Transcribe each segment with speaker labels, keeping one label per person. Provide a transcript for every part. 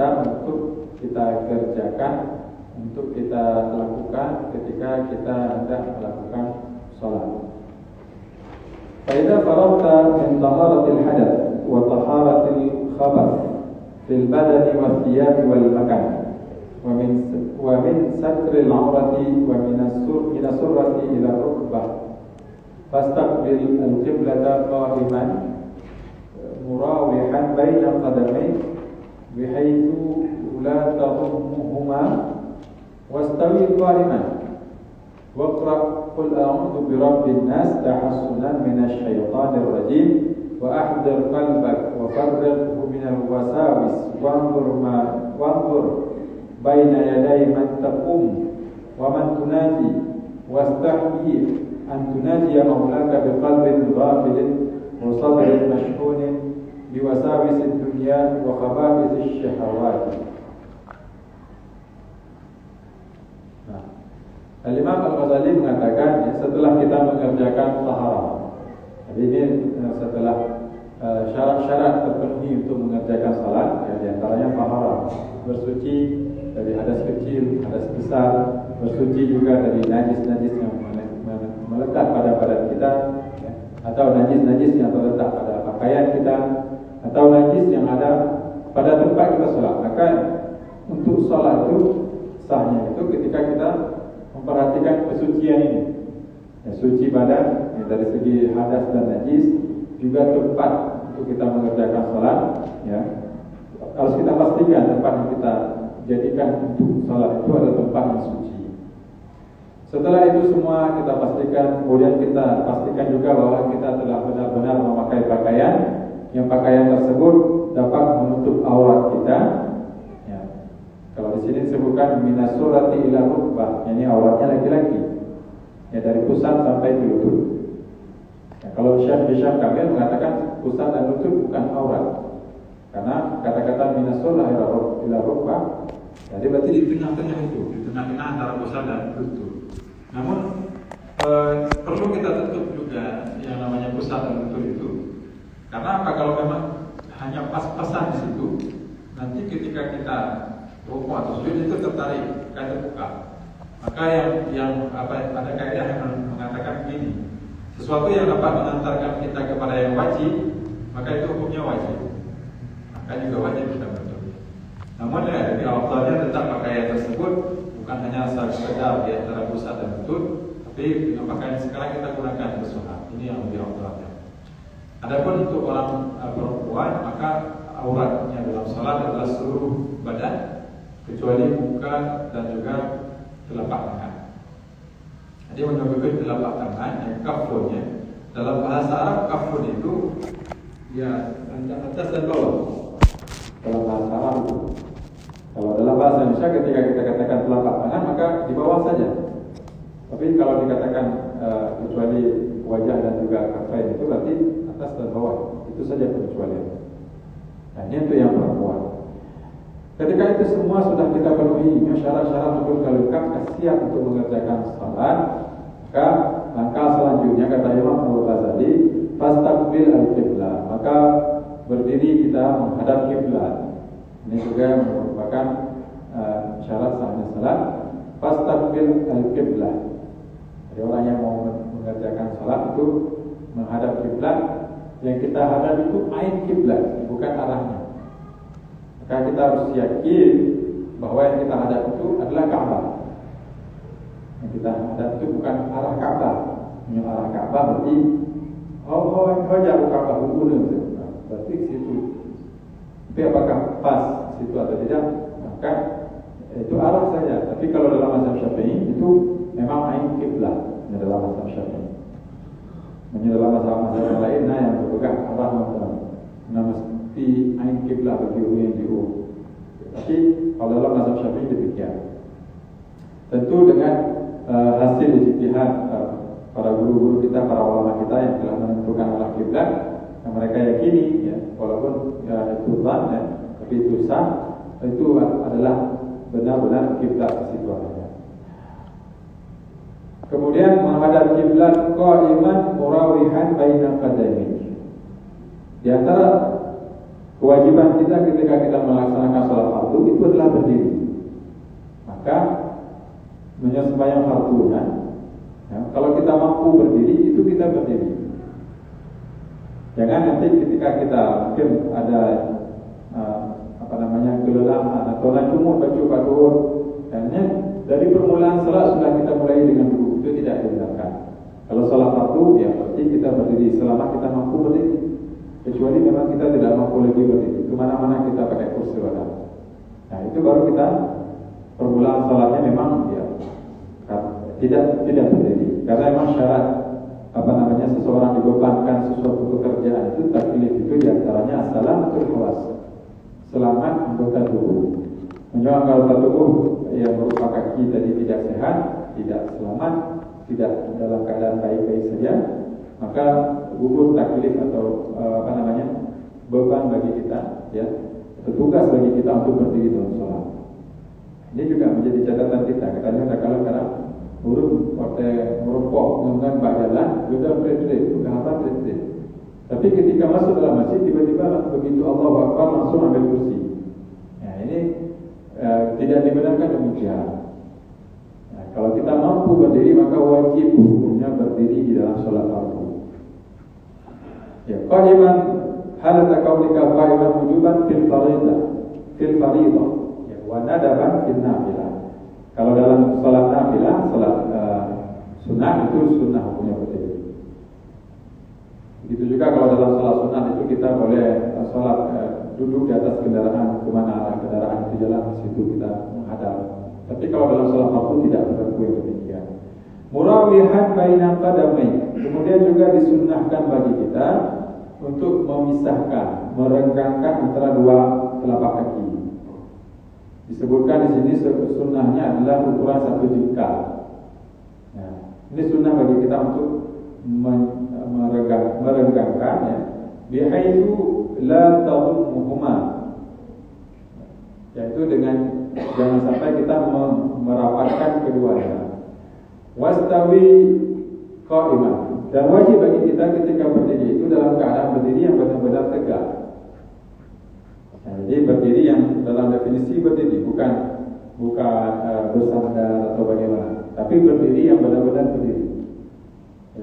Speaker 1: kita untuk kita kerjakan, untuk kita lakukan ketika kita hendak melakukan sholat. فإذا فرغت من طهارة الحدث وطهارة الخبث في البدن والثياب والمكان ومن ستر العورة ومن السرة إلى الركبة فاستقبل القبلة قائما مراوحا بين قدميك بحيث لا تضمهما واستوي قائما واقرأ قل أعوذ برب الناس تحصنا من الشيطان الرجيم وأحضر قلبك وفرغه من الوساوس وانظر بين يدي من تقوم ومن تنادي واستحيي أن تنادي مولاك بقلب غافل وصدر مشحون بوساوس الدنيا وخبائث الشهوات. Al-Imam Al-Ghazali mengatakan setelah kita mengerjakan taharah, jadi ini setelah syarat-syarat terpenuhi untuk mengerjakan salat, ya, diantaranya taharah, bersuci dari hadas kecil, hadas besar, bersuci juga dari najis-najis yang melekat pada badan kita, ya, atau najis-najis yang terletak pada pakaian kita, atau najis yang ada pada tempat kita salat. Maka untuk salat itu sahnya itu ketika kita memperhatikan kesucian ini, ya, suci badan, ya, dari segi hadas dan najis, juga tempat untuk kita mengerjakan salat, ya, harus kita pastikan tempat yang kita jadikan untuk salat itu adalah tempat yang suci. Setelah itu semua kita pastikan, kemudian kita pastikan juga bahwa kita telah benar-benar memakai pakaian yang pakaian tersebut dapat menutup aurat kita. Kalau di sini disebutkan minasurati ila rukbah, yakni auratnya laki-laki, ya, dari pusat sampai ke lutut. Ya, kalau Syekh Hisham Kamil mengatakan pusat dan lutut bukan aurat, karena kata-kata minasurati ila rukbah, jadi berarti di tengah-tengah itu, di tengah-tengah antara pusat dan lutut. Namun perlu kita tutup juga yang namanya pusat dan lutut itu, karena apa? Kalau memang hanya pas-pasan di situ, nanti ketika kita rukuk atau sujud itu tertarik, kayak terbuka. Maka yang ada kaidah yang mengatakan begini, sesuatu yang dapat mengantarkan kita kepada yang wajib, maka itu hukumnya wajib. Maka juga wajib kita menutup. Namun ya, jadi awalnya tetap pakaian tersebut bukan hanya sekedar di antara pusat dan lutut, tapi dengan pakaian sekarang kita gunakan bersunnah. Ini yang lebih awalnya. Adapun untuk orang perempuan, maka auratnya dalam salat adalah seluruh badan, kecuali muka dan juga telapak tangan. Jadi menunjukkan telapak tangan yang kafurnya, dalam bahasa Arab kafur itu ya atas dan bawah. Dalam bahasa Arab itu. Kalau dalam bahasa Indonesia ketika kita katakan telapak tangan maka di bawah saja. Tapi kalau dikatakan kecuali wajah dan juga kafain itu berarti atas dan bawah. Itu saja pengecualian. Nah, ini untuk yang perempuan. Ketika itu semua sudah kita penuhi syarat-syarat untuk lengkap, siap untuk mengerjakan salat, maka langkah selanjutnya kata Imam Al-Ghazali, fastaqbil al-qiblah, maka berdiri kita menghadap kiblat. Ini juga merupakan syarat sahnya salat, fastaqbil al-qiblah. Jadi orang yang mau mengerjakan salat itu menghadap kiblat, yang kita hadap itu ain kiblat, bukan arahnya. Maka kita harus yakin bahwa yang kita hadap itu adalah Ka'bah. Yang kita hadap itu bukan arah Ka'bah. Yang arah Ka'bah berarti jauh Ka'bah hubungan itu. Berarti situ. Tapi apakah pas situ atau tidak? Maka itu arah saja. Tapi kalau dalam mazhab Syafi'i itu memang ain kiblat. Dalam mazhab Syafi'i. Dalam mazhab yang lain yang berpegang arah nama di ain kiblat bagi orang yang jauh. Tapi kalau dalam mazhab Syafi'i demikian. Tentu dengan hasil ijtihad para guru-guru kita, para ulama kita yang telah menentukan arah kiblat yang mereka yakini, ya, walaupun itu zan, ya, tapi itu sah, itu adalah benar-benar kiblat di situ adanya. Kemudian menghadap kiblat qa'iman murawihan baina qadamaihi. Di antara kewajiban kita ketika kita melaksanakan salat fardu sembahyang fardu ya. Kalau kita mampu berdiri, itu kita berdiri. Jangan nanti ketika kita mungkin ada kelelahan atau lacumut baca karena dari permulaan salat sudah kita mulai dengan duduk, itu tidak dibenarkan. Kalau salat fardu ya pasti kita berdiri selama kita mampu berdiri. Kecuali memang kita tidak mampu lagi berdiri, kemana-mana kita pakai kursi roda. Nah itu baru kita permulaan salatnya memang ya tidak berdiri. Karena memang syarat seseorang dibebankan sesuatu pekerjaan itu taklif itu diantaranya salamatul hawas, selamat anggota tubuh. Menjual anggota tubuh yang berupa kaki tadi tidak sehat, tidak selamat, tidak dalam keadaan baik-baik saja, maka gugur taklif atau beban bagi kita, ya, tugas bagi kita untuk berdiri dalam sholat. Ini juga menjadi catatan kita. Katanya kalau sekarang burung pakai merupok dengan bak jalan, sudah berat-berat, bukan apa berat-berat. Tapi ketika masuk dalam masjid, tiba-tiba begitu Allah Akbar langsung ambil kursi. Nah ini tidak dibenarkan demikian. Nah, kalau kita mampu berdiri, maka wajib hukumnya berdiri di dalam sholat fardu. Ya, qa'iman halat kaunika qa'iman wujuban fil fariidah. Ya, wa nadaban fil nafilah. Kalau dalam sholat nafilah, sholat sunnah itu sunnah hukumnya berdiri. Begitu juga kalau dalam sholat sunnah itu kita boleh sholat duduk di atas kendaraan, kemana arah kendaraan itu jalan, situ kita menghadap. Tapi kalau dalam sholat fardu tidak berlaku yang demikian. Murawihan baina qadamain. Kemudian juga disunnahkan bagi kita untuk memisahkan, merenggangkan antara dua telapak kaki. Disebutkan di sini sunnahnya adalah ukuran satu jengkal. Nah, ini sunnah bagi kita untuk merenggangkan, ya, bihaitsu la tadhummuhuma, yaitu dengan jangan sampai kita merapatkan keduanya. Wastawi qa'iman. Dan wajib bagi kita ketika berdiri itu dalam keadaan berdiri yang benar-benar tegak. Nah, jadi berdiri yang dalam definisi berdiri bukan bersandar atau bagaimana, tapi berdiri yang benar-benar berdiri.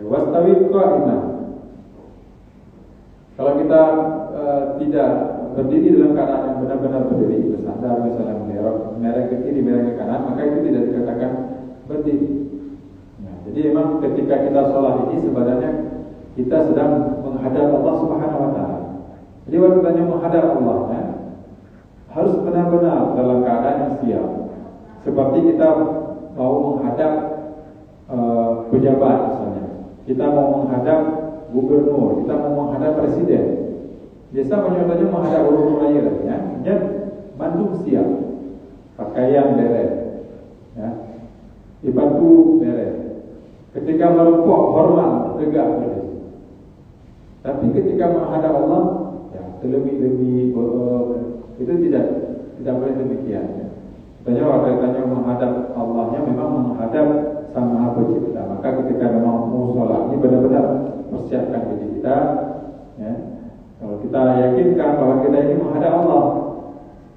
Speaker 1: Wastawi qa'iman. Kalau kita tidak berdiri dalam keadaan yang benar-benar berdiri, bersandar misalnya merek ke kiri, merek ke kanan, maka itu tidak dikatakan berdiri. Jadi memang ketika kita sholat ini sebenarnya kita sedang menghadap Allah Subhanahu Wa Taala. Jadi waktu tanya menghadap Allah, ya, harus benar-benar dalam keadaan yang siap. Seperti kita mau menghadap pejabat misalnya, kita mau menghadap gubernur, kita mau menghadap presiden. Biasa menyatakan menghadap gubernur raya, ya, dan mandu siap, pakaian beres, ya, dibantu beres. Ketika merupuk hormat tegak berdiri. Tapi ketika menghadap Allah, ya, terlebih-lebih itu tidak boleh demikian. Ya. Tanya waktu tanya menghadap Allahnya memang menghadap Sang Maha Pencipta. Maka ketika memang mau sholat ini benar-benar persiapkan diri kita. Ya. Kalau kita yakinkan bahwa kita ini menghadap Allah.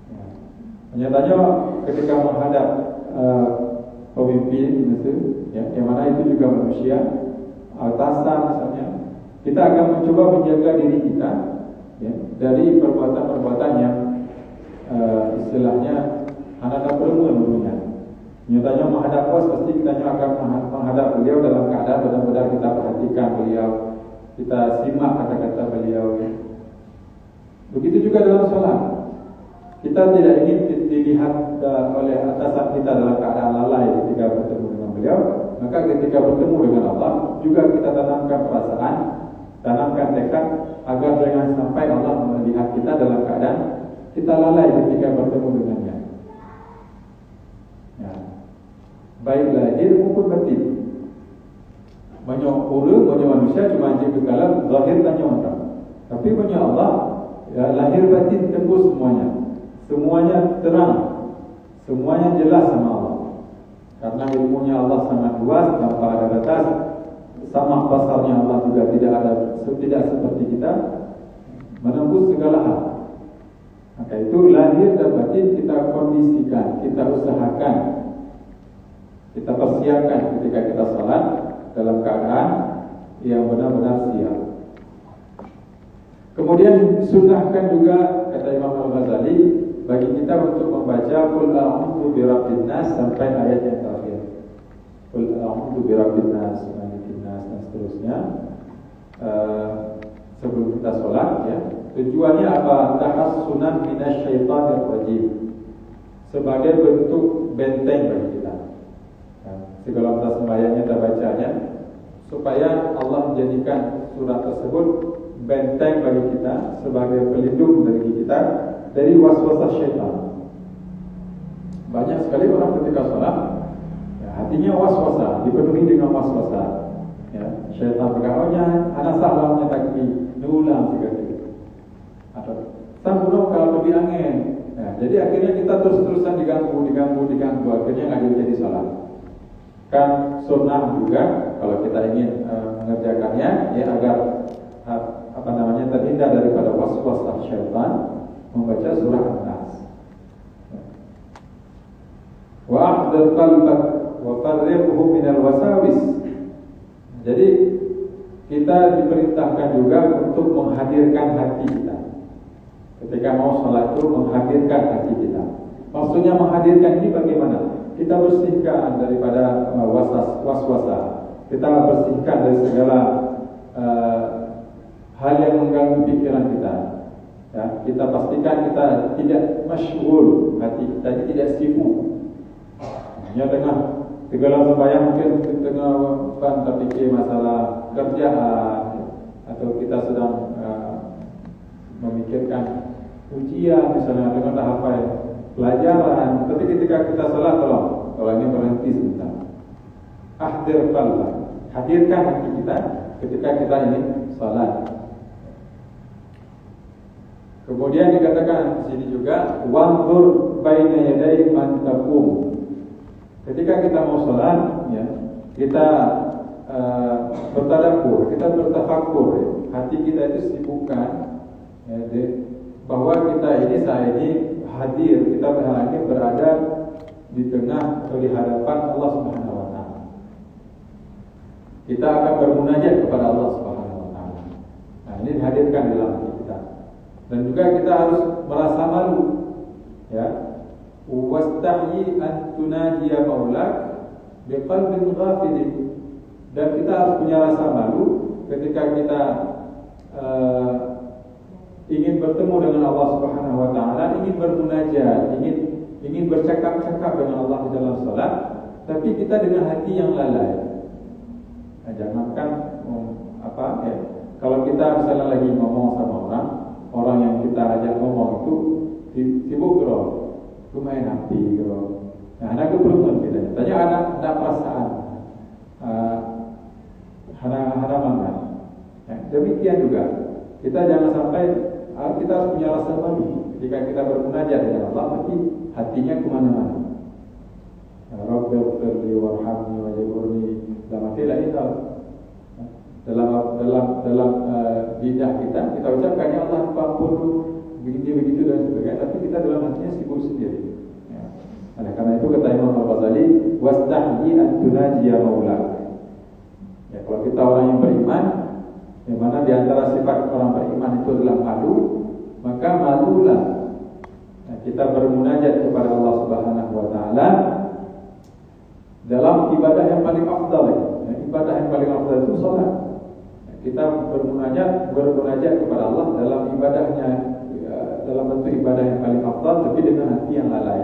Speaker 1: Ya. Nyatanya ketika menghadap pemimpin itu, ya, yang mana itu juga manusia, atasan misalnya, kita akan mencoba menjaga diri kita, ya, dari perbuatan-perbuatan yang istilahnya anak dulunya. Nyatanya menghadap bos pasti kita akan menghadap beliau dalam keadaan benar-benar kita perhatikan beliau, kita simak kata-kata beliau. Ya. Begitu juga dalam sholat. Kita tidak ingin dilihat oleh atasan kita dalam keadaan lalai ketika bertemu dengan beliau. Maka ketika bertemu dengan Allah juga kita tanamkan perasaan, tanamkan tekad agar jangan sampai Allah melihat kita dalam keadaan kita lalai ketika bertemu dengannya. Ya. Baik lahir maupun batin. Banyak orang, banyak manusia cuma jika kalah zahir tanya orang. Tapi banyak Allah, ya, lahir batin tembus semuanya. Semuanya terang, semuanya jelas sama Allah. Karena ilmunya Allah sangat luas, tanpa ada batas. Sama basarnya Allah juga tidak seperti kita, menembus segala hal. Maka itu lahir dan batin kita kondisikan, kita usahakan. Kita persiapkan ketika kita salat dalam keadaan yang benar-benar siap. Kemudian sunnahkan juga, kata Imam Al-Ghazali, bagi kita untuk membaca Qul a'udzu birabbin nas sampai ayat yang terakhir. Qul a'udzu birabbin nas, malikin nas, dan seterusnya. Sebelum kita sholat, ya. Tujuannya apa? Tahassunan minasyaitonir rajim, sebagai bentuk benteng bagi kita. Segala masa sembahyangnya kita bacanya, supaya Allah menjadikan surat tersebut benteng bagi kita, sebagai pelindung bagi kita dari waswasah syaitan. Banyak sekali orang ketika sholat, ya, hatinya waswasa, dipenuhi dengan waswasa. Ya, syaitan berkata, anak salah takbir, nulang tiga-tiga. Atau sambung kalau lebih angin. Ya, jadi akhirnya kita terus-terusan diganggu. Akhirnya nggak jadi sholat. Kan sunnah juga kalau kita ingin mengerjakannya, ya agar terhindar daripada waswas syaitan, membaca surah An-Nas. Wa ahdhir qalbak wa farriqhu minal wasawis. Jadi kita diperintahkan juga untuk menghadirkan hati kita. Ketika mau sholat itu menghadirkan hati kita. Maksudnya menghadirkan ini bagaimana? Kita bersihkan daripada waswasa. Kita bersihkan dari segala hal yang mengganggu pikiran kita. Ya, kita pastikan kita tidak masyghul, hati kita tidak sibuk. Hanya tengah segala sembahyang mungkin tengah terpikir masalah kerjaan, atau kita sedang memikirkan ujian misalnya dengan tahapan pelajaran. Tapi ketika kita salat, kalau ini berhenti sebentar. Ahdir qalbak, hadirkan hati kita ketika kita ini salat. Kemudian dikatakan di sini juga wanzur baina yaday man taqum. Ketika kita mau salat, ya, kita bertadabbur, kita bertafakur, ya. Hati kita itu sibukkan, ya, bahwa kita ini saat ini hadir, kita berada di tengah atau di hadapan Allah Subhanahu wa taala. Kita akan bermunajat kepada Allah Subhanahu wa taala. Nah, ini dihadirkan dalam hati kita. Dan juga kita harus merasa malu, ya. Wastahyi an tunajiya maulak biqalbin ghafilin. Dan kita harus punya rasa malu ketika kita ingin bertemu dengan Allah Subhanahu wa taala, ingin bermunajat, ingin bercakap-cakap dengan Allah di dalam salat, tapi kita dengan hati yang lalai. Nah, jangankan kalau kita misalnya lagi ngomong sama orang yang kita ajak ngomong itu sibuk bro, lumayan hati bro. Nah, anak itu belum kita tanya ada perasaan, hana mangan. Nah, demikian juga kita jangan sampai kita harus punya rasa malu ketika kita bermunajat dengan Allah, tapi hatinya kemana-mana. Rabbighfirli warhamni wajburni, dalam tidak itu dalam lidah kita ucapkan ya Allah ampun begitu dan sebagainya, tapi kita dalam hatinya sibuk sendiri. Ya. Oleh karena itu kata Imam Al-Ghazali, wastahyi an tunajiya maulak. Ya, kalau kita orang yang beriman, yang mana di antara sifat orang beriman itu adalah malu, maka malulah. Nah, kita bermunajat kepada Allah Subhanahu wa taala dalam ibadah yang paling afdal. Nah, ibadah yang paling afdal itu salat. Nah, kita bermunajat kepada Allah dalam ibadahnya, dalam bentuk ibadah yang paling afdal, tapi dengan hati yang lalai.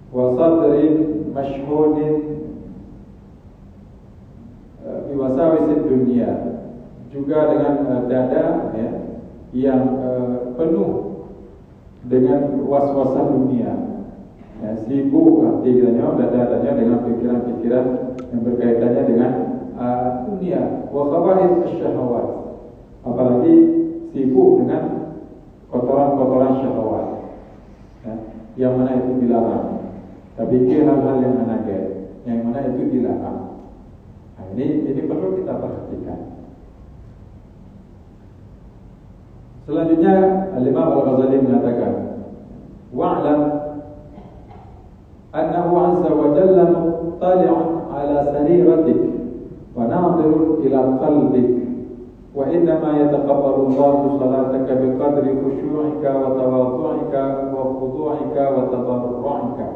Speaker 1: Wa sadrin mashhudin biwasawisid dunia, juga dengan dada, ya, yang penuh dengan waswasa dunia, ya, sibuk hatinya, dadanya dengan pikiran-pikiran yang berkaitannya dengan dunia, wa khaba'ith asyahawat, apalagi sibuk dengan kotoran-kotoran syahwat, ya, yang mana itu dilarang. Tapi hal-hal yang aneh, yang mana itu dilarang. Nah, ini perlu kita perhatikan. Selanjutnya Al-Imam Al-Ghazali mengatakan, wa'lam annahu 'azza wa jalla biqadri khusyu'ika wa tawadhu'ika wa khudu'ika wa tadarru'ika.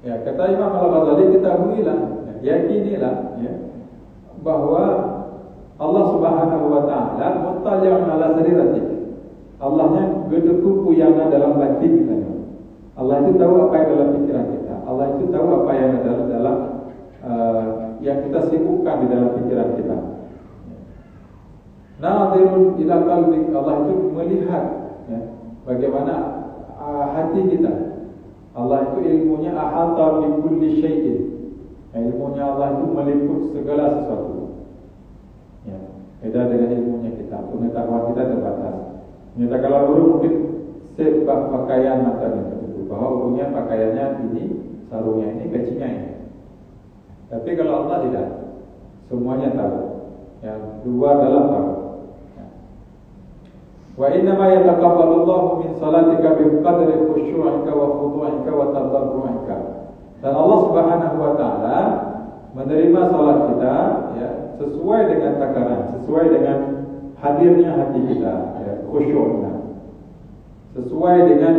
Speaker 1: Ya, kata Imam Al-Ghazali, ketahuilah, yakinilah ya, bahwa Allah Subhanahu wa taala muttali'un ala sariratik. Allahnya gedekuku yang ada dalam batin kita. Allah itu tahu apa yang dalam pikiran kita. Allah itu tahu apa yang ada dalam yang kita sibukkan di dalam pikiran kita. Nadirun ila qalbik, Allah itu melihat ya, bagaimana hati kita. Allah itu ilmunya ahata bi kulli syai'in. Ilmunya Allah itu meliput segala sesuatu. Ya, beda dengan ilmunya kita. Pengetahuan kita terbatas. Kita kalau guru mungkin sebab pakaian matanya tertentu, bahwa umumnya pakaiannya ini, sarungnya ini, pecinya ini. Tapi kalau Allah tidak, semuanya tahu. Yang luar dalam tahu. Wa inna ma yataqabbalu Allahu min salatika bi qadri khusyu'ika wa khudu'ika wa tadarru'ika. Dan Allah Subhanahu wa taala menerima salat kita ya, sesuai dengan takaran, sesuai dengan hadirnya hati kita, ya, khusyuknya. Sesuai dengan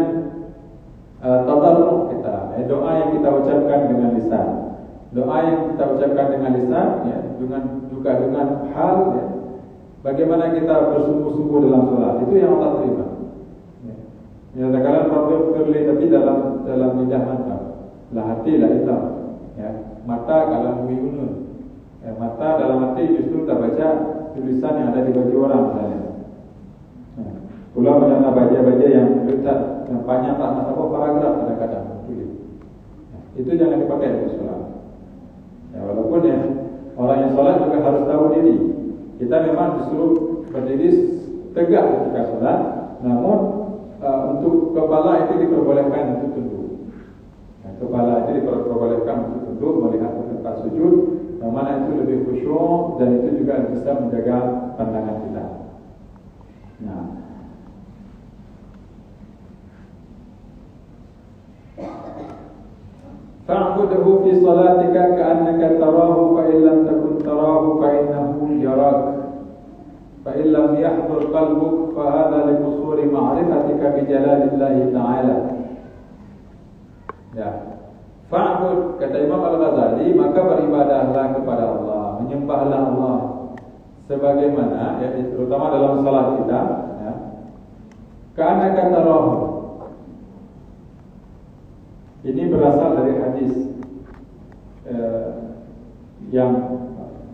Speaker 1: tadarruh kita, doa yang kita ucapkan dengan lisan. Doa yang kita ucapkan dengan lisan ya, juga dengan hal ya, bagaimana kita bersungguh-sungguh dalam sholat, itu yang Allah terima. Ya, kadang-kadang problem firli tapi dalam lidah mata, lah hati lah hitam. Ya, mata kalau muyunun, ya, mata dalam hati justru tak baca tulisan yang ada di baju orang misalnya. Pulau banyak baca-baca yang dekat, yang panjang tak nak tahu paragraf kadang-kadang tulis. Itu jangan dipakai dalam sholat. Ya, walaupun ya orang yang sholat juga harus tahu diri. Kita memang disuruh berdiri tegak ketika sholat, namun untuk kepala itu diperbolehkan untuk tunduk. Nah, kepala itu diperbolehkan untuk tunduk, melihat ke tempat sujud, yang mana itu lebih khusyuk dan itu juga bisa menjaga pandangan kita. Nah, fa'budhu fi salatika ka'annaka tarahu fa in lam takun tarahu fa innahu yarak fa in lam yahdhur qalbuk fa hadha li qusuri ma'rifatika bi jalalillahi ta'ala. Ya. Fa'bud, kata Imam Al-Ghazali, maka beribadahlah kepada Allah, menyembahlah Allah sebagaimana ya, terutama dalam salat kita ya, ka'annaka tarahu. Ini berasal dari hadis yang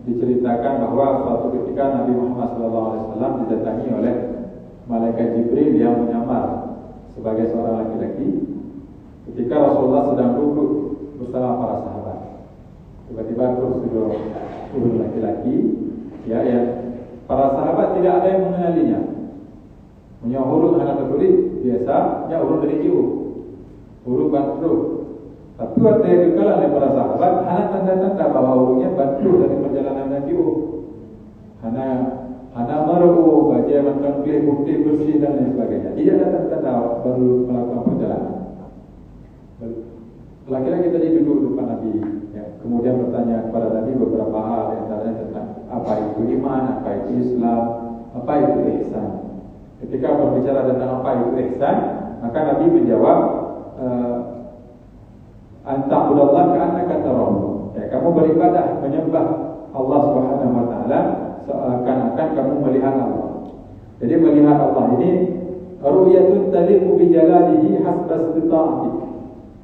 Speaker 1: diceritakan bahwa suatu ketika Nabi Muhammad SAW didatangi oleh malaikat Jibril yang menyamar sebagai seorang laki-laki. Ketika Rasulullah sedang duduk bersama para sahabat, tiba-tiba turun laki-laki, ya, yang para sahabat tidak ada yang mengenalinya. Punya huruf anak tertulis biasa, ya huruf dari jauh. Huruf bantru. Tapi waktu yang dikala oleh para sahabat, hanya tanda-tanda bahwa hurufnya bantru dari perjalanan Nabi. Hanya maru baca macam putih bersih dan lain sebagainya. Tidak ada tanda-tanda baru melakukan perjalanan. Laki-laki tadi duduk depan Nabi, ya. Kemudian bertanya kepada Nabi beberapa hal, yang tanya tentang apa itu iman, apa itu Islam, apa itu ihsan. Ketika berbicara tentang apa itu ihsan, maka Nabi menjawab, anta'budallah ka'annaka tarahu. Ya, kamu beribadah menyembah Allah Subhanahu wa taala seakan-akan kamu melihat Allah. Jadi melihat Allah ini ru'yatun taliqu bi jalalihi hasba istita'ati.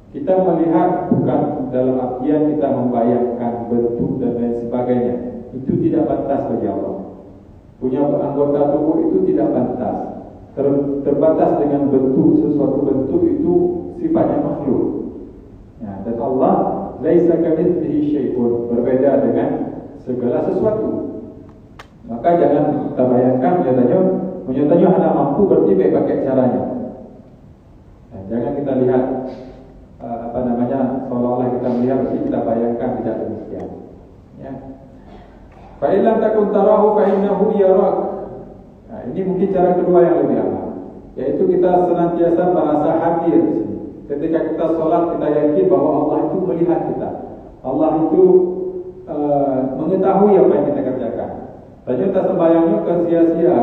Speaker 1: Kita melihat bukan dalam artian kita membayangkan bentuk dan lain sebagainya. Itu tidak pantas bagi Allah. Punya anggota tubuh itu tidak pantas. Terbatas dengan bentuk, sesuatu bentuk itu sifatnya makhluk. Ya, dan Allah laisa kamitslihi syai'un, berbeda dengan segala sesuatu. Maka jangan kita bayangkan menyatanya hanya mampu berarti pakai caranya. Nah, jangan kita lihat seolah-olah kita melihat berarti kita bayangkan, tidak demikian. Ya. Fa in lam takun tarahu fa innahu yarak. Nah, ini mungkin cara kedua yang lebih aman, yaitu kita senantiasa merasa hadir di sini. Ketika kita sholat, kita yakin bahwa Allah itu melihat kita. Allah itu mengetahui apa yang kita kerjakan. Ternyata sembahyangnya ke sia-sia,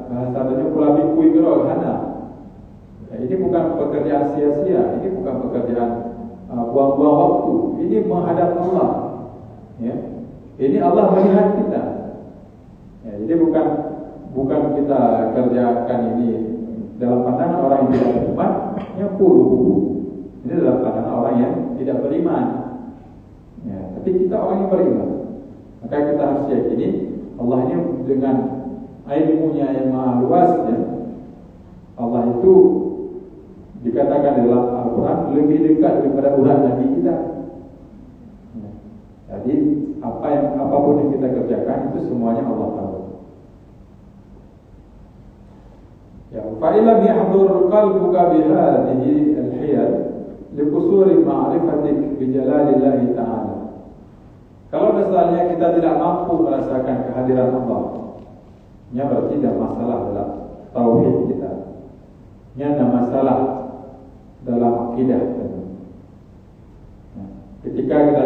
Speaker 1: bahasanya pula bikui gerol hana. Ini bukan pekerjaan sia-sia, ini bukan pekerjaan buang-buang waktu. Ini menghadap Allah. Ya. Ini Allah melihat kita. Ya, jadi bukan kita kerjakan ini dalam pandangan orang yang tidak beriman, yang puluh. Ini dalam pandangan orang yang tidak beriman. Ya, tapi kita orang yang beriman. Maka kita harus yakini Allah ini dengan ilmunya yang maha luas, ya, Allah itu dikatakan dalam Al-Quran lebih dekat daripada urat Nabi kita. Ya. Jadi apapun yang kita kerjakan itu semuanya Allah tahu. Ya, fa'ilam yahdur qalbuka bihadihi al-hiyal liqusuri ma'rifatik bijalalillahi ta'ala. Kalau misalnya kita tidak mampu merasakan kehadiran Allah, ini berarti ada masalah dalam tauhid kita. Ini ada masalah dalam akidah. Ketika kita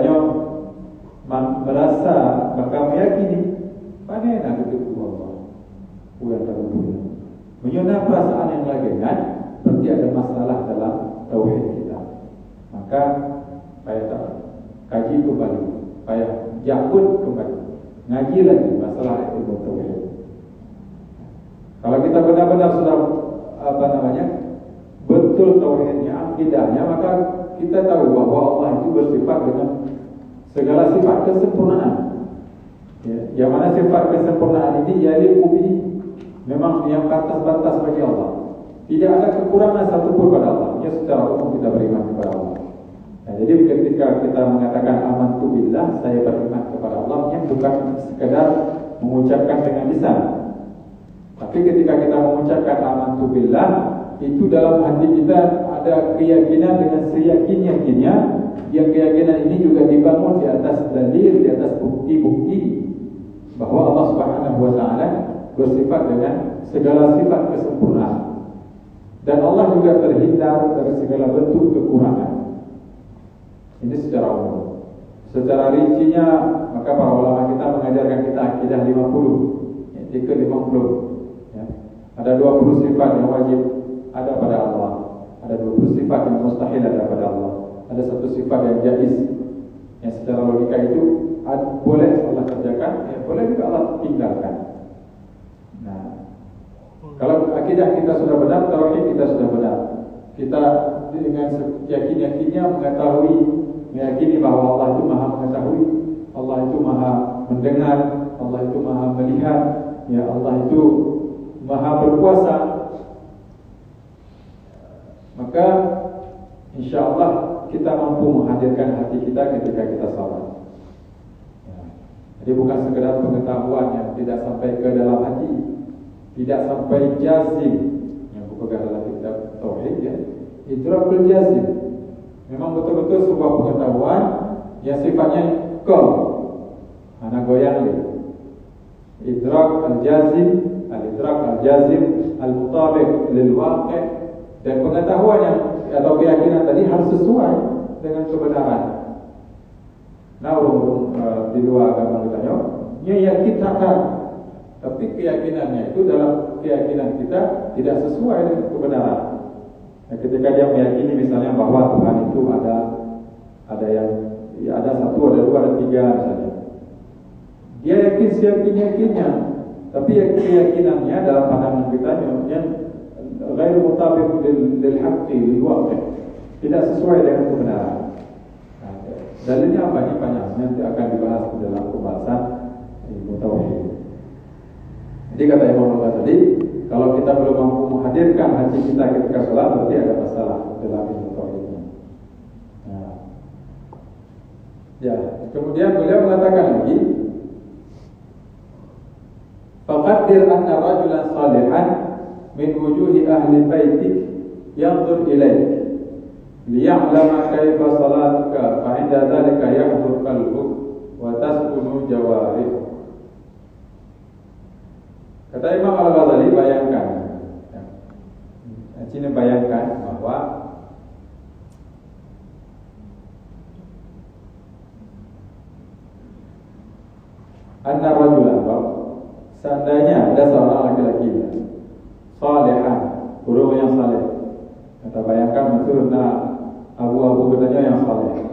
Speaker 1: merasa bakal meyakini, mana nak itu Allah, yang terbunuh. Menyona perasaan yang lagi kan, berarti ada masalah dalam tauhid kita. Maka payah kaji kembali, payah jangkut kembali, ngaji lagi masalah itu tauhid. Kalau kita benar-benar sudah betul tauhidnya, akidahnya, maka kita tahu bahwa Allah itu bersifat dengan segala sifat kesempurnaan. Ya, yang mana sifat kesempurnaan ini yaliqu bihi, memang yang batas-batas bagi Allah. Tidak ada kekurangan satupun pada Allah. Ya, secara umum kita beriman kepada Allah. Nah, jadi ketika kita mengatakan amantu billah, saya beriman kepada Allah, yang bukan sekedar mengucapkan dengan lisan. Tapi ketika kita mengucapkan amantu billah, itu dalam hati kita ada keyakinan dengan seyakin-yakinnya. Yang keyakinan ini juga dibangun di atas dalil, di atas bukti-bukti bahwa Allah Subhanahu wa taala bersifat dengan segala sifat kesempurnaan. Dan Allah juga terhindar dari segala bentuk kekurangan. Ini secara umum. Secara rincinya, maka para ulama kita mengajarkan kita akidah 50, etika 50. Ya. Ada 20 sifat yang wajib ada pada Allah. Ada 20 sifat yang mustahil ada pada Allah. Ada satu sifat yang jaiz, yang secara logika itu boleh Allah kerjakan, ya boleh juga Allah tinggalkan. Nah, kalau akidah kita sudah benar, tauhid kita sudah benar, kita dengan yakin-yakinnya meyakini bahwa Allah itu maha mengetahui, Allah itu maha mendengar, Allah itu maha melihat, ya Allah itu maha berkuasa, maka insyaallah kita mampu menghadirkan hati kita ketika kita salat. Ya. Jadi bukan sekedar pengetahuan yang tidak sampai ke dalam hati, tidak sampai jazim yang berpegang dalam kitab tauhid, ya. Idrakul jazim. Memang betul-betul sebuah pengetahuan yang sifatnya qol. Ana goyang ni. Idrak al-jazim, al-idrak al-jazim al-mutabiq lil waqi', dan pengetahuan yang atau keyakinan tadi harus sesuai dengan kebenaran. Nah, di luar agama kita dia yakin takkan, tapi keyakinannya itu dalam keyakinan kita tidak sesuai dengan kebenaran. Nah, ketika dia meyakini misalnya bahwa Tuhan itu ada yang ya ada satu, ada dua, ada tiga misalnya. Dia yakin seyakin-yakinnya, tapi keyakinannya dalam pandangan kita yang غير مطابق للحق للواقع, tidak sesuai dengan kebenaran. Nah, dalilnya apa? Ini banyak, nanti akan dibahas dalam pembahasan ilmu tauhid. Jadi kata Imam Al-Ghazali, kalau kita belum mampu menghadirkan hati kita ketika sholat, berarti ada masalah dalam ilmu tauhidnya. Nah, ya, kemudian beliau mengatakan lagi, faqaddir anna rajulan salihan min wujuhi ahli baitik yanzur ilaik liya'lama kaifa salatuka fa 'inda dhalika yahdhur qalbuk wa taskunu jawarih. Kata Imam Al-Ghazali, bayangkan, sini bayangkan bahwa seandainya ada seorang laki-laki salihan, burung yang saleh. Kita bayangkan itu abu-abu katanya yang saleh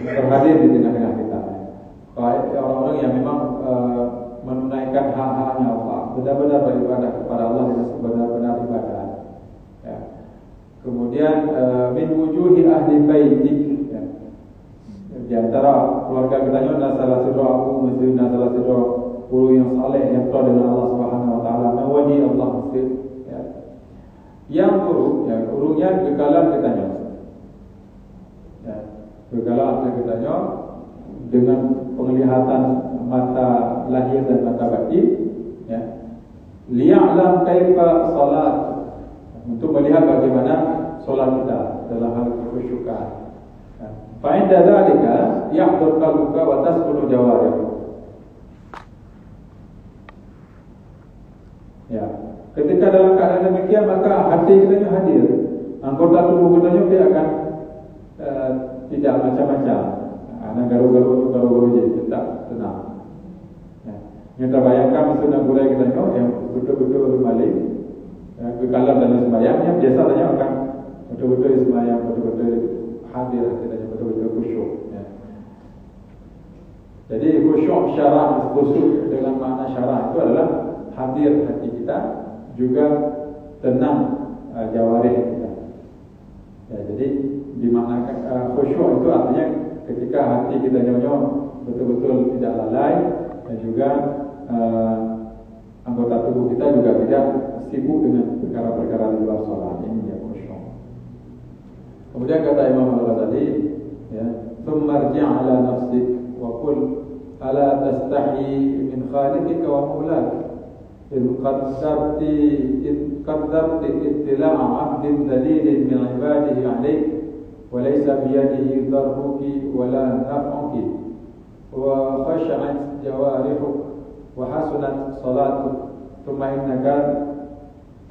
Speaker 1: terhadir di tengah-tengah kita. Orang-orang yang memang menunaikan hak-haknya Allah, benar-benar beribadah kepada Allah dengan sebenar-benar ibadah. Ya. Kemudian min wujuhi ahli baitik, ya. Di antara keluarga kita ada salah satu abu muslim dan salah satu guru yang saleh yang taat dengan Allah Subhanahu Wa Taala, mewadi Allah muslim. Ya. Yang guru, ya, gurunya kekalan katanya. Ya. Kekalan katanya dengan penglihatan mata lahir dan mata batin, ya. Liya'lam kaifa salat, untuk melihat bagaimana solat kita dalam hal kekhusyukan. Fa inda dzalika yahdur qalbuka wa tasqulu jawarih. Ya, ketika dalam keadaan demikian maka hati kita hadir, anggota tubuh kita dia akan tidak macam-macam. Anak garu-garu jadi tetap tenang. Ya. Kita bayangkan sudah burai kita yang betul-betul balik, ya, kekalan dalam sembahyangnya biasanya akan betul-betul sembahyang, betul-betul hadir, betul-betul khusyuk. Ya. Jadi khusyuk syarah, khusyuk dengan makna syarah itu adalah hadir hati kita, juga tenang jawarih kita. Ya, jadi dimaknakan khusyuk itu artinya ketika hati kita nyonya betul-betul tidak lalai, dan juga anggota tubuh kita juga tidak sibuk dengan perkara-perkara di luar sholat. Ini dia khusyuk. Kemudian kata Imam Al-Ghazali, ya, "Tsummarji' 'ala nafsik wa qul ala tastahi min khaliqika wa maulak in qaddabti ittila'a 'abdin dhalilin min 'ibadihi 'alayk وليس بيده ضرك ولا نفعك وخشعت جوارحك وحسنت صلاتك ثم إنك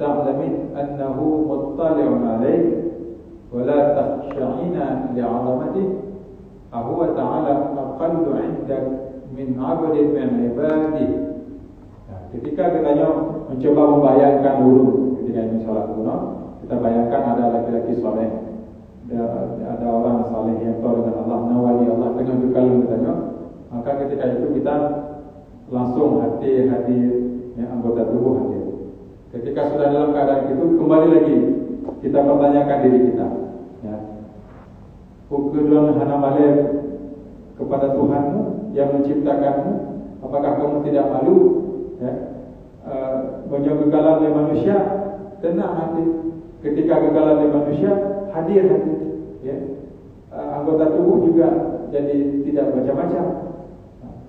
Speaker 1: تعلم أنه مطلع عليك ولا تخشعين لعظمته أهو تعالى أقل عندك من عبد من عباده." Ketika kita mencoba membayangkan dulu ketika ini salat kuno, kita bayangkan ada laki-laki soleh, ada orang saleh yang tahu dengan Allah, nawali Allah dengan kekalan katanya, maka ketika itu kita langsung hati yang anggota tubuh hadir. Ketika sudah dalam keadaan itu, kembali lagi kita pertanyakan diri kita, ya, ukuran hana balik kepada Tuhanmu yang menciptakanmu, apakah kamu tidak malu, ya, menjaga kekalan dari manusia? Tenang hati. Ketika kekalan dari manusia, hadir hati, ya. Anggota tubuh juga jadi tidak macam-macam.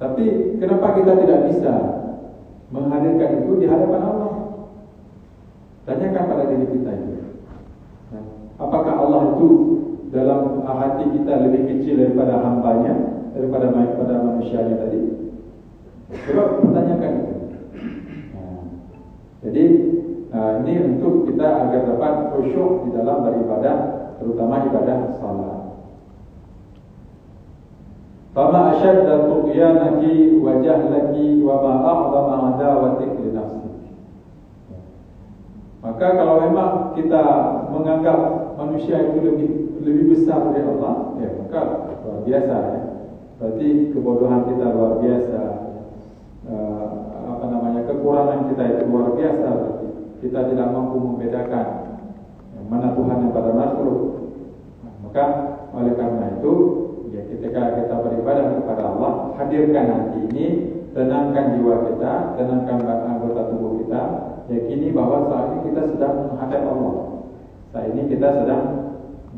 Speaker 1: Tapi kenapa kita tidak bisa menghadirkan itu di hadapan Allah? Tanyakan pada diri kita itu. Apakah Allah itu dalam hati kita lebih kecil daripada hambanya, daripada manusianya tadi? Coba pertanyakan itu. Jadi ini untuk kita agar dapat khusyuk di dalam beribadah, terutama ibadah salat. Fama ashadda tughyanaki wa jahlaki wa ma a'zama adawatik li nafsik. Maka kalau memang kita menganggap manusia itu lebih besar dari Allah, ya maka luar biasa, ya. Berarti kebodohan kita luar biasa, kekurangan kita itu luar biasa. Berarti kita tidak mampu membedakan mana Tuhan yang pada makhluk. Maka oleh karena itu, ya, ketika kita beribadah kepada Allah, hadirkan hati ini, tenangkan jiwa kita, tenangkan anggota tubuh kita, yakini bahwa saat ini kita sedang menghadap Allah. Saat ini kita sedang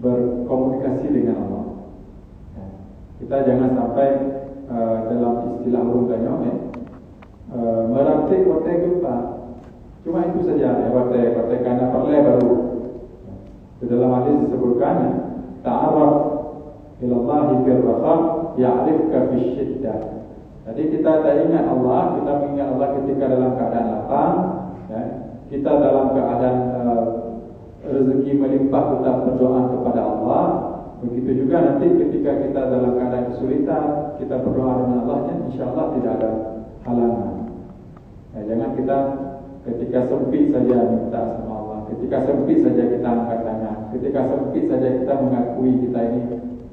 Speaker 1: berkomunikasi dengan Allah. Ya. Kita jangan sampai dalam istilah urutnya merantik watai gempa. Cuma itu saja, ya, watai karena perle baru. Di dalam hadis disebutkan, ta'arraf ilallahi fil rafa ya'rifka fi syiddah. Jadi kita tak ingat Allah, kita mengingat Allah ketika dalam keadaan lapang, ya. Kita dalam keadaan rezeki melimpah tetap berdoa kepada Allah. Begitu juga nanti ketika kita dalam keadaan kesulitan, kita berdoa dengan Allah, insya Allah tidak ada halangan. kita ketika sempit saja minta sama Allah, ketika sempit saja kita angkat tangan, ketika sempit saja kita mengakui kita ini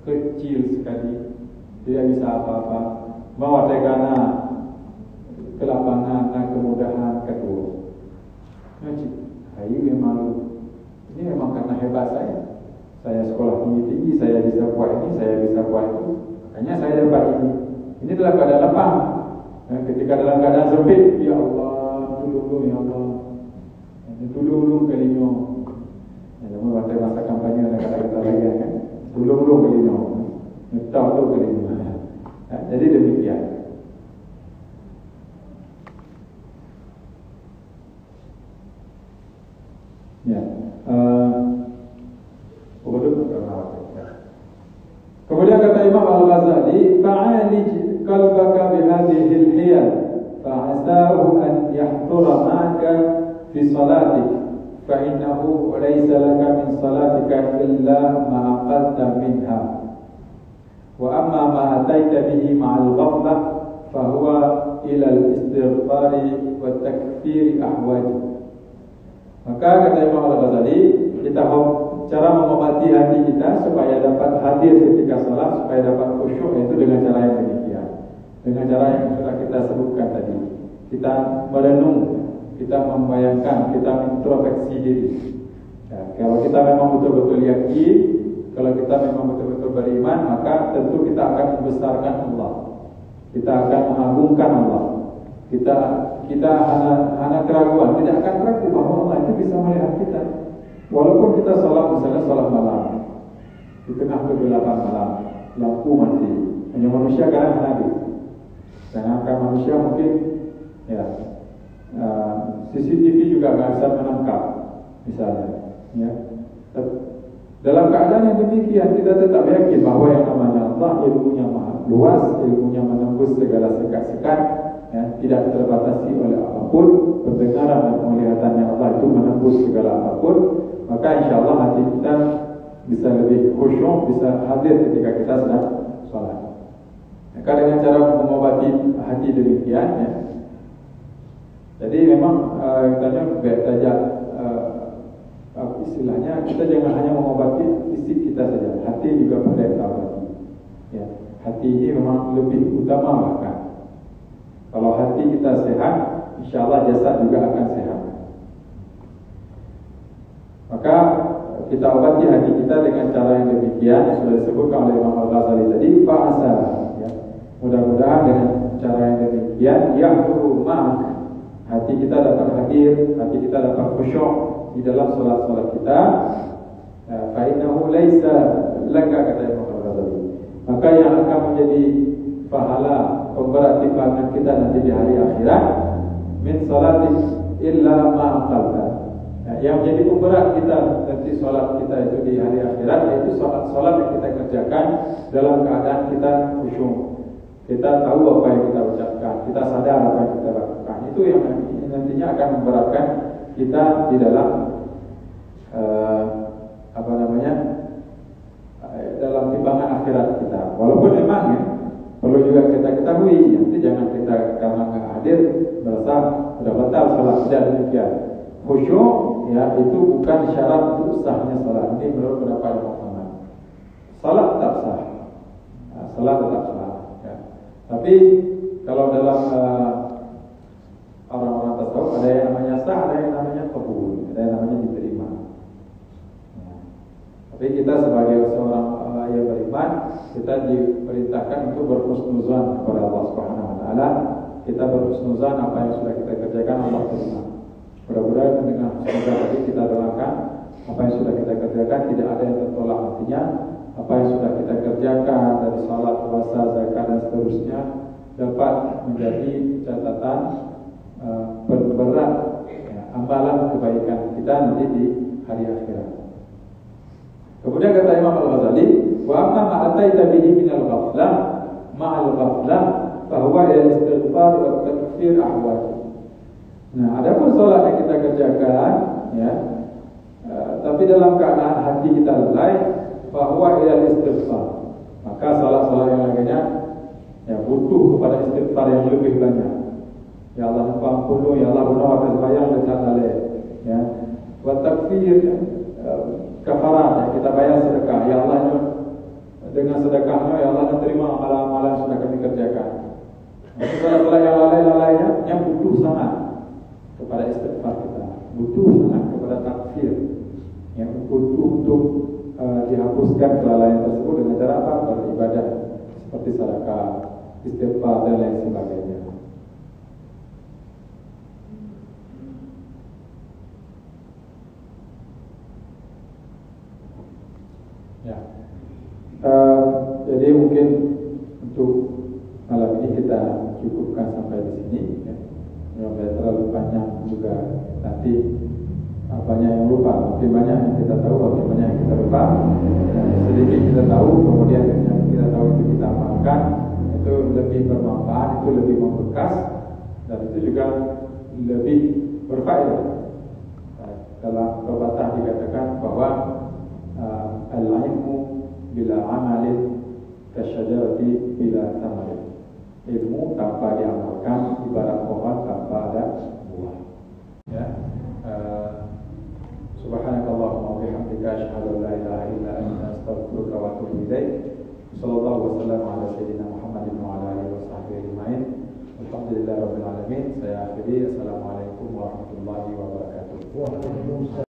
Speaker 1: kecil sekali, tidak bisa apa-apa. Mau tegana kelapangan dan kemudahan kedua. Ngaji, ayo memang ini memang karena hebat saya. Saya sekolah tinggi-tinggi, saya bisa buat ini, saya bisa buat itu. Makanya saya dapat ini. Ini dalam keadaan lapang. Ketika dalam keadaan sempit, ya Allah, tolong ya Allah. Tolong kalinya. Jangan baca masa kampanye ada kata-kata lagi kan. Tolong kalinya. Minta tu kalinya. Jadi demikian. Ya. Kemudian kata Imam Al-Ghazali, fa'alij qalbaka bihadhihi al-hiyal fa'asahu an yahdura ma'aka fi salatik fa innahu laysa laka min salatika illa ma aqalta minha wa amma ma ataita bihi ma'al ghaflah fa huwa ila al-istighfari wa takfir ahwaj. Maka kata Imam Al-Ghazali, kita cara mengobati hati kita supaya dapat hadir ketika salat, supaya dapat khusyuk, itu dengan cara yang demikian. Dengan cara yang sudah kita sebutkan tadi. Kita merenung, kita membayangkan, kita introspeksi diri. Ya, kalau kita memang betul-betul yakin, kalau kita memang betul-betul beriman, maka tentu kita akan membesarkan Allah. Kita akan mengagungkan Allah. Kita hanya keraguan, tidak akan ragu bahwa Allah itu bisa melihat kita. Walaupun kita sholat, misalnya sholat malam, di tengah kegelapan malam, lampu mati, hanya manusia kadang hadir. Sedangkan manusia mungkin, ya, CCTV juga nggak bisa menangkap, misalnya. Ya. Dalam keadaan yang demikian, kita tetap yakin bahwa yang namanya Allah ilmunya maha luas, ilmunya menembus segala sekat-sekat, ya, tidak terbatasi oleh apapun. Pendengaran dan penglihatannya Allah itu menembus segala apapun. Maka insya Allah hati kita bisa lebih khusyuk, bisa hadir ketika kita sedang sholat. Maka dengan cara mengobati hati demikian, ya. Jadi memang katanya saja istilahnya kita jangan hanya mengobati fisik kita saja, hati juga perlu kita obati. Ya, hati ini memang lebih utama bahkan. Kalau hati kita sehat, insya Allah jasad juga akan sehat. Maka kita obati hati kita dengan cara yang demikian yang sudah disebutkan oleh Imam Al-Ghazali tadi, fa'asa, ya. Mudah-mudahan dengan cara yang demikian yahduru ma'ak, hati kita dapat hadir, hati kita dapat khusyuk di dalam salat-salat kita. Fa innahu laisa laka, kata Imam Al-Ghazali, maka yang akan menjadi pahala pemberat timbangan kita nanti di hari akhirat, min salatik illa ma'aqalta. Yang menjadi pemberat kita nanti solat kita itu di hari akhirat, yaitu solat yang kita kerjakan dalam keadaan kita khusyuk. Kita tahu apa yang kita ucapkan, kita sadar apa yang kita lakukan. Itu yang nantinya akan memberatkan kita di dalam dalam timbangan akhirat kita. Walaupun memang ya, perlu juga kita ketahui, nanti jangan kita karena nggak hadir merasa sudah batal salat, tidak demikian. Khusyuk, ya, itu bukan syarat untuk sahnya salat. Ini menurut pendapat Imam Ahmad. Salat tetap sah, salat tetap sah. Ya. Tapi kalau dalam orang-orang tasawuf ada yang namanya sah, ada yang namanya qabul, ada yang namanya diterima. Ya. Tapi kita sebagai seorang yang beriman, kita diperintahkan untuk berhusnuzan kepada Allah Subhanahu Wa Taala. Kita berhusnuzan apa yang sudah kita kerjakan Allah terima. Mudah-mudahan dengan semoga tadi kita doakan apa yang sudah kita kerjakan tidak ada yang tertolak, artinya apa yang sudah kita kerjakan dari salat, puasa, zakat dan seterusnya dapat menjadi catatan berberat, ya, amalan kebaikan kita nanti di hari akhirat. Kemudian kata Imam Al-Ghazali, wa amma ma ataita bihi min al-ghaflah ma'al ghaflah fa huwa ila istighfar wa takfir ahwaj. Nah, adapun salat yang kita kerjakan, ya, tapi dalam keadaan hati kita lalai, bahwa ia istighfar, maka salat-salat yang lainnya, ya, butuh kepada istighfar yang lebih banyak. Ya Allah, puluh ya Allah benar akan bayar dekat dalil ya. Wa takfir kafarat ya, kita bayar sedekah ya Allah dengan sedekahnya ya Allah terima amalan-amalan yang sudah kami kerjakan. Setelah yang lain-lainnya yang butuh sangat kepada istighfar kita, butuh sangat kepada takfir, yang butuh untuk dihapuskan kelalaian tersebut dengan cara apa? Beribadah seperti sedekah, istighfar dan lain sebagainya. Ya. Jadi mungkin untuk malam ini kita cukupkan sampai di sini ya. Jangan terlalu panjang juga, nanti banyak yang lupa, mungkin banyak yang kita tahu, mungkin banyak yang kita lupa. Sedikit kita tahu, kemudian yang kita tahu itu kita amalkan, itu lebih bermanfaat, itu lebih membekas, dan itu juga lebih berfaedah. Dalam pepatah dikatakan bahwa al-ilmu bila amalin kasyajarati bila tamarin. Ilmu tanpa diamalkan ibarat pohon tanpa ada buah. Ya. Subhanakallahumma wa bihamdika asyhadu an la ilaha illa anta astaghfiruka wa atubu ilaik. Sallallahu wasallam ala sayyidina Muhammadin wa ala alihi wa sahbihi ajma'in. Alhamdulillahirabbil alamin. Saya akhiri. Assalamualaikum warahmatullahi wabarakatuh.